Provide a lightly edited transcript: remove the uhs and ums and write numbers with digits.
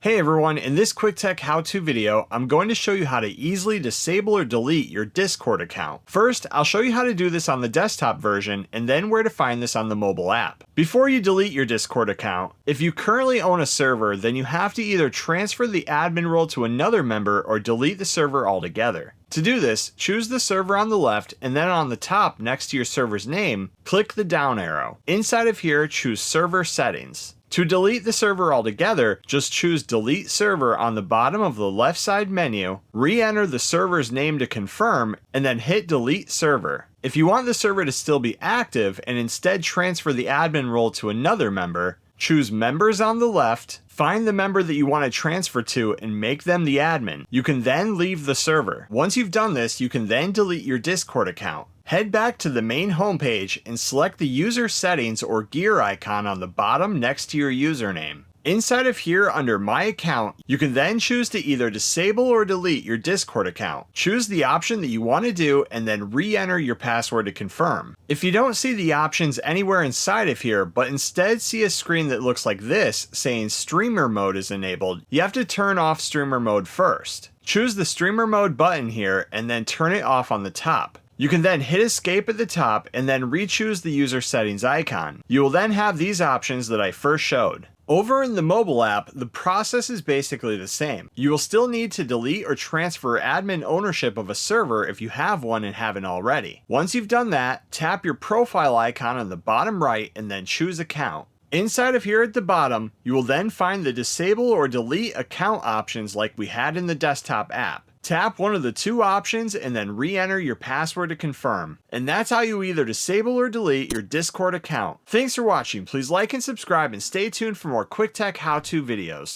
Hey everyone, in this quick tech how-to video, I'm going to show you how to easily disable or delete your Discord account. First, I'll show you how to do this on the desktop version and then where to find this on the mobile app. Before you delete your Discord account, if you currently own a server, then you have to either transfer the admin role to another member or delete the server altogether. To do this, choose the server on the left and then on the top next to your server's name, click the down arrow. Inside of here, choose Server Settings. To delete the server altogether, just choose Delete Server on the bottom of the left side menu, re-enter the server's name to confirm, and then hit Delete Server. If you want the server to still be active and instead transfer the admin role to another member, choose Members on the left, find the member that you want to transfer to and make them the admin. You can then leave the server. Once you've done this, you can then delete your Discord account. Head back to the main homepage and select the user settings or gear icon on the bottom next to your username. Inside of here under My Account, you can then choose to either disable or delete your Discord account. Choose the option that you want to do and then re-enter your password to confirm. If you don't see the options anywhere inside of here, but instead see a screen that looks like this saying Streamer Mode is enabled, you have to turn off Streamer Mode first. Choose the Streamer Mode button here and then turn it off on the top. You can then hit escape at the top and then re-choose the user settings icon. You will then have these options that I first showed. Over in the mobile app, the process is basically the same. You will still need to delete or transfer admin ownership of a server if you have one and haven't already. Once you've done that, tap your profile icon on the bottom right and then choose Account. Inside of here at the bottom, you will then find the disable or delete account options like we had in the desktop app. Tap one of the two options and then re-enter your password to confirm. And that's how you either disable or delete your Discord account. Thanks for watching. Please like and subscribe and stay tuned for more quick tech how-to videos.